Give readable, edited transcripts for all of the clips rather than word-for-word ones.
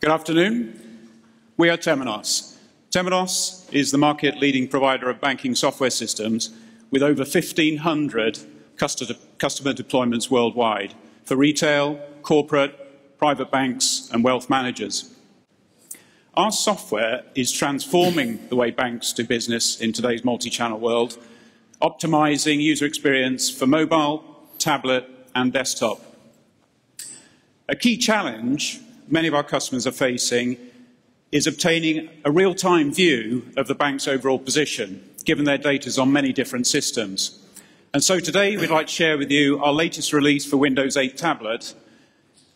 Good afternoon. We are Temenos. Temenos is the market-leading provider of banking software systems with over 1,500 customer deployments worldwide for retail, corporate, private banks and wealth managers. Our software is transforming the way banks do business in today's multi-channel world, optimizing user experience for mobile, tablet and desktop. A key challenge many of our customers are facing is obtaining a real-time view of the bank's overall position, given their data is on many different systems. And so today we'd like to share with you our latest release for Windows 8 tablet,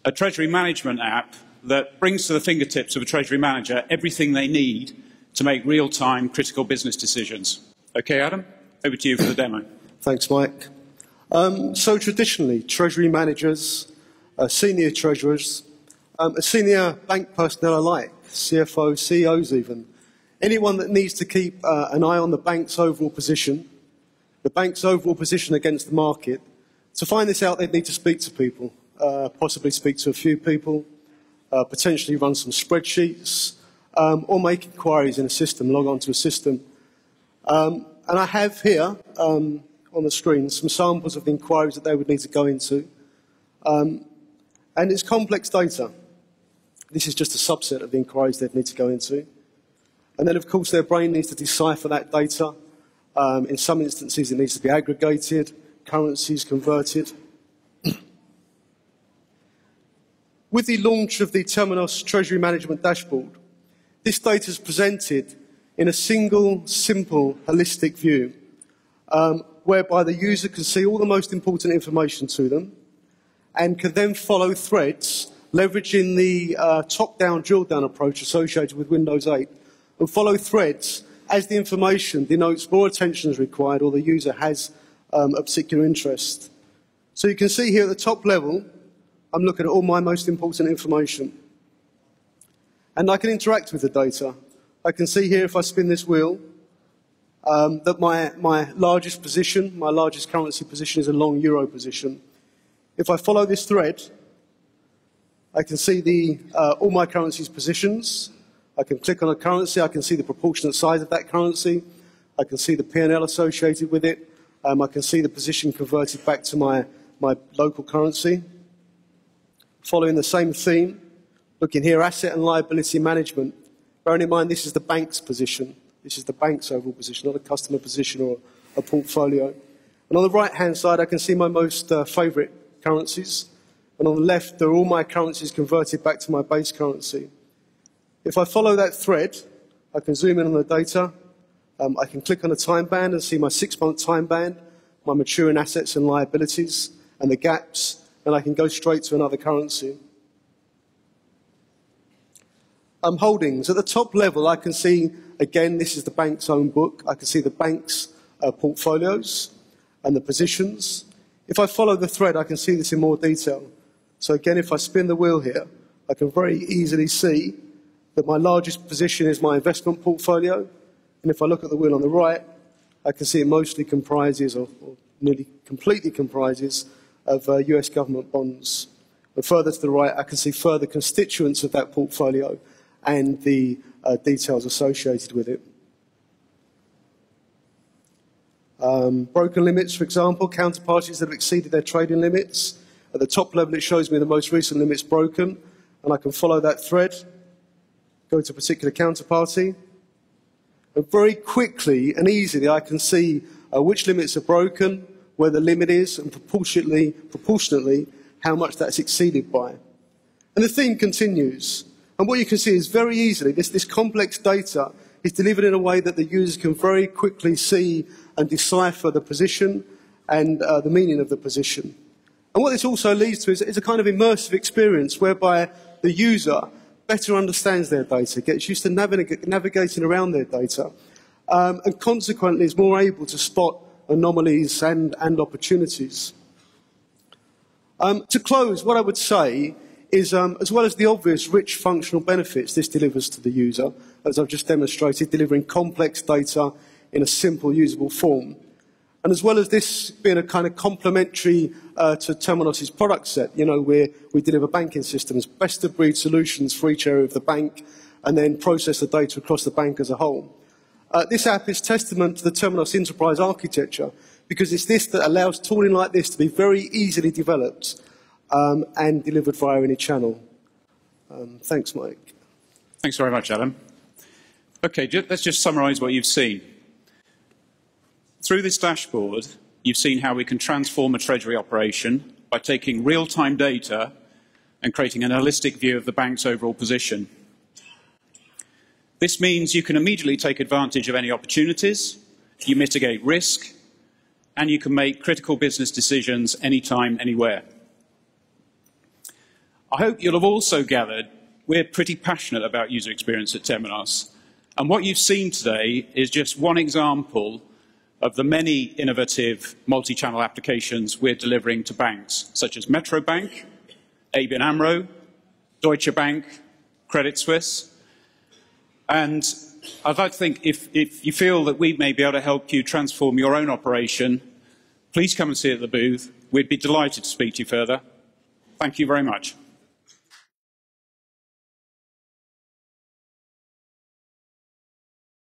a treasury management app that brings to the fingertips of a treasury manager everything they need to make real-time critical business decisions. Okay, Adam, over to you for the demo. Thanks, Mike. So traditionally, treasury managers, senior treasurers, senior bank personnel alike, CFOs, CEOs even, anyone that needs to keep an eye on the bank's overall position, against the market. To find this out, they'd need to speak to people, possibly speak to a few people, potentially run some spreadsheets, or make inquiries in a system, log on to a system. And I have here on the screen some samples of the inquiries that they would need to go into. And it's complex data. This is just a subset of the inquiries they'd need to go into. And then, of course, their brain needs to decipher that data. In some instances, it needs to be aggregated, currencies converted. With the launch of the Temenos Treasury Management Dashboard, this data is presented in a single, simple, holistic view, whereby the user can see all the most important information to them and can then follow threads, leveraging the top-down, drill-down approach associated with Windows 8, and follow threads as the information denotes more attention is required or the user has a particular interest. So you can see here at the top level, I'm looking at all my most important information. And I can interact with the data. I can see here, if I spin this wheel, that my largest position, my largest currency position is a long euro position. If I follow this thread, I can see all my currency's positions. I can click on a currency. I can see the proportionate size of that currency. I can see the P&L associated with it. I can see the position converted back to my local currency. Following the same theme, looking here, asset and liability management. Bearing in mind this is the bank's position. This is the bank's overall position, not a customer position or a portfolio. And on the right-hand side, I can see my most favourite currencies. And on the left, there are all my currencies converted back to my base currency. If I follow that thread, I can zoom in on the data. I can click on a time band and see my 6-month time band, my maturing assets and liabilities, and the gaps, and I can go straight to another currency. Holdings. At the top level, I can see, again, this is the bank's own book. I can see the bank's portfolios and the positions. If I follow the thread, I can see this in more detail. So again, if I spin the wheel here, I can very easily see that my largest position is my investment portfolio. And if I look at the wheel on the right, I can see it mostly comprises, or nearly completely comprises, of US government bonds. And further to the right, I can see further constituents of that portfolio and the details associated with it. Broken limits, for example, counterparties that have exceeded their trading limits. At the top level, it shows me the most recent limits broken, and I can follow that thread, go to a particular counterparty, and very quickly and easily I can see which limits are broken, where the limit is, and proportionately how much that's exceeded by. And the theme continues. And what you can see is very easily, this complex data is delivered in a way that the users can very quickly see and decipher the position and the meaning of the position. And what this also leads to is a kind of immersive experience whereby the user better understands their data, gets used to navigating around their data, and consequently is more able to spot anomalies and opportunities. To close, what I would say is, as well as the obvious rich functional benefits this delivers to the user, as I've just demonstrated, delivering complex data in a simple, usable form, And as well as this being a kind of complementary to Temenos' product set, we deliver banking systems, best-of-breed solutions for each area of the bank, and then process the data across the bank as a whole. This app is testament to the Temenos enterprise architecture, because it's this that allows tooling like this to be very easily developed and delivered via any channel. Thanks, Mike. Thanks very much, Adam. Okay, let's just summarise what you've seen. Through this dashboard, you've seen how we can transform a treasury operation by taking real-time data and creating an holistic view of the bank's overall position. This means you can immediately take advantage of any opportunities, you mitigate risk, and you can make critical business decisions anytime, anywhere. I hope you'll have also gathered we're pretty passionate about user experience at Temenos, and what you've seen today is just one example of the many innovative multi-channel applications we're delivering to banks, such as Metro Bank, ABN AMRO, Deutsche Bank, Credit Suisse. And I'd like to think if you feel that we may be able to help you transform your own operation, please come and see it at the booth. We'd be delighted to speak to you further. Thank you very much.